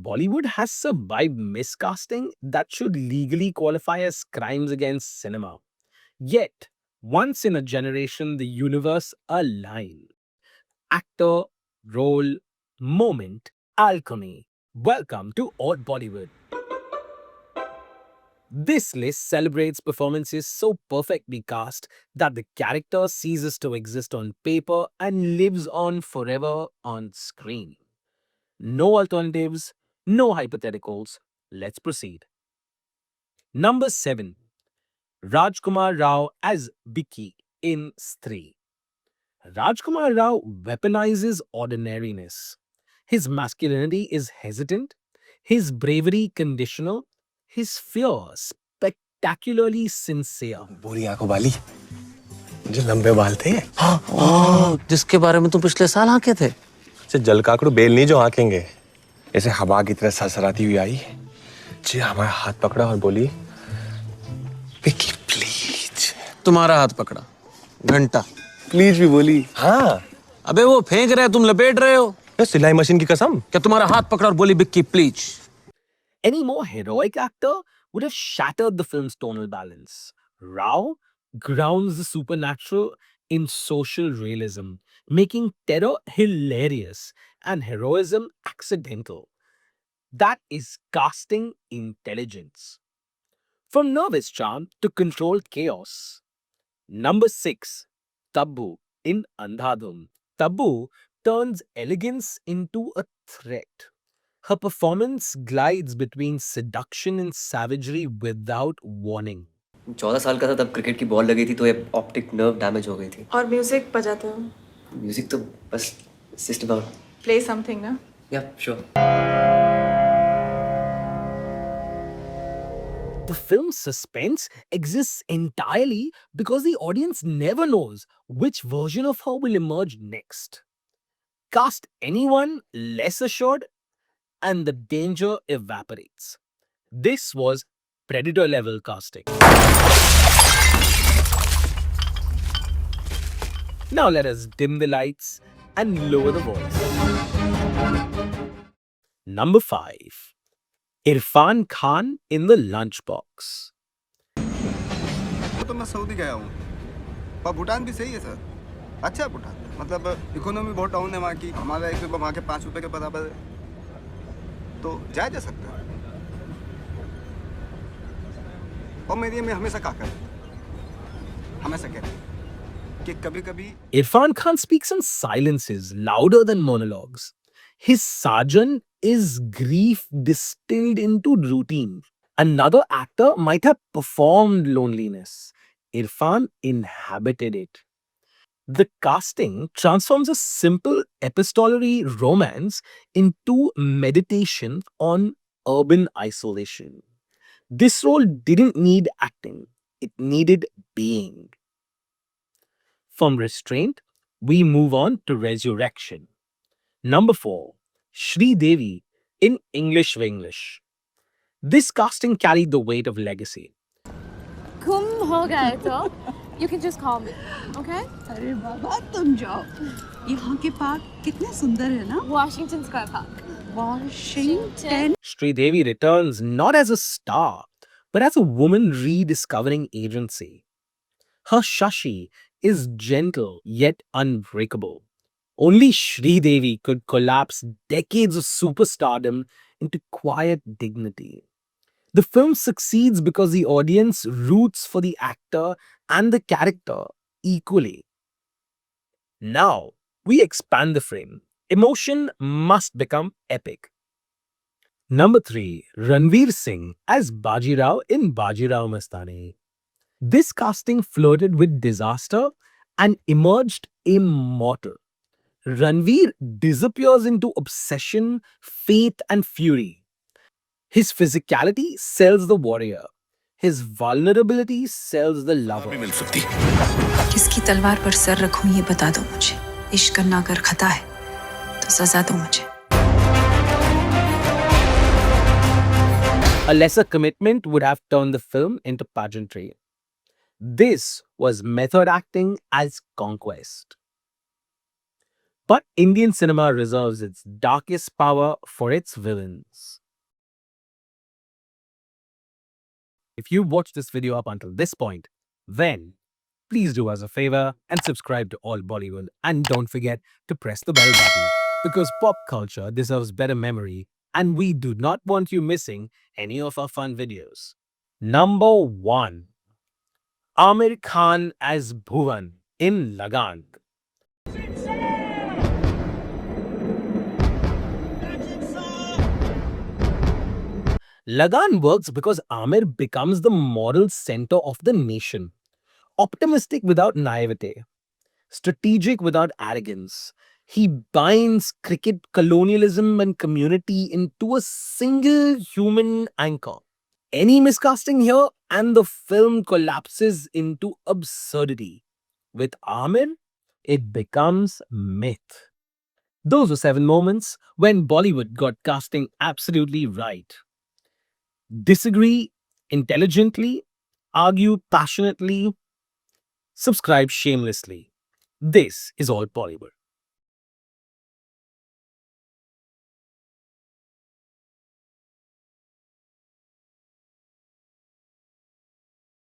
Bollywood has survived miscasting that should legally qualify as crimes against cinema. Yet, once in a generation, the universe align. Actor, role, moment, alchemy. Welcome to Odd Bollywood. This list celebrates performances so perfectly cast that the character ceases to exist on paper and lives on forever on screen. No alternatives, no hypotheticals. Let's proceed. Number 7. Rajkumar Rao as Vicky in Stree. Rajkumar Rao weaponizes ordinariness. His masculinity is hesitant, his bravery conditional, his fear spectacularly sincere. बोरी आंखों वाली जो लंबे बाल थे जिसके बारे में तुम पिछले साल आके थे। से जलकाकड़ू बेल नहीं जो आंखेंगे ऐसे हवा की तरह सरसराती हुई आई जी हमारा हाथ पकड़ा और बोली विकी प्लीज। तुम्हारा हाथ पकड़ा, घंटा प्लीज भी बोली। हाँ अबे वो फेंक रहे, तुम लपेट रहे हो। सिलाई मशीन की कसम। क्या तुम्हारा हाथ पकड़ा और बोली Vicky please? Any more heroic actor would have shattered the film's tonal balance. Rao grounds the supernatural in social realism, making terror hilarious and heroism accidental. That is casting intelligence. From nervous charm to controlled chaos. Number 6. Tabbu in Andhadhun. Tabbu turns elegance into a threat. Her performance glides between seduction and savagery without warning. 14 साल का था तब cricket की ball लगी थी तो ये optic nerve damage हो गई थी। और म्यूजिक बजाते हो? म्यूजिक तो बस जस्ट अबाउट। प्ले समथिंग ना? या sure. The film's suspense exists entirely because the audience never knows which version of her will emerge next. Cast anyone less assured, and the danger evaporates. This was Predator level casting. Now let us dim the lights and lower the voice. Number 5. Irfan Khan in the Lunchbox. तो मैं Saudi गया हूँ पर भूटान भी सही है sir. अच्छा है भूटान, मतलब इकोनॉमी बहुत डाउन है वहाँ की। हमारा 1 रुपये वहाँ के 5 रुपये के बराबर है, तो जाया जा सकता है। और मेरी में हमेशा कहा कर, हमेशा कहते हैं कि कभी-कभी Irfan Khan speaks in silences louder than monologues. His Sajan is grief distilled into routine. Another actor might have performed loneliness. Irfan inhabited it. The casting transforms a simple epistolary romance into meditation on urban isolation. This role didn't need acting, it needed being. From restraint, we move on to resurrection. Number 4. Shri Devi in English Winglish. This casting carried the weight of legacy. गुम हो गए तो you can just call me, okay? अरे बाबा तुम जाओ। यहाँ के park कितने सुंदर है ना? Washington Square Park. Washington. Shri Devi returns not as a star, but as a woman rediscovering agency. Her Shashi is gentle yet unbreakable. Only Shri Devi could collapse decades of superstardom into quiet dignity. The film succeeds because the audience roots for the actor and the character equally. Now, we expand the frame. Emotion must become epic. Number 3. Ranveer Singh as Bajirao in Bajirao Mastani. This casting flirted with disaster and emerged immortal. Ranveer disappears into obsession, faith, and fury. His physicality sells the warrior. His vulnerability sells the lover. किसकी तलवार पर sir रखूं ये बता दो मुझे। इश्क करना अगर खता है तो सजा दो मुझे। A lesser commitment would have turned the film into pageantry. This was method acting as conquest. But Indian cinema reserves its darkest power for its villains. If you've watched this video up until this point, then please do us a favor and subscribe to All Bollywood, and don't forget to press the bell button, because pop culture deserves better memory and we do not want you missing any of our fun videos. Number 1. Amir Khan as Bhuvan in Lagan. Lagan works because Amir becomes the moral center of the nation. Optimistic without naivete, strategic without arrogance. He binds cricket, colonialism, and community into a single human anchor. Any miscasting here, and the film collapses into absurdity. With Amir, it becomes myth. Those were 7 moments when Bollywood got casting absolutely right. Disagree intelligently, argue passionately, subscribe shamelessly. This is All Bollywood.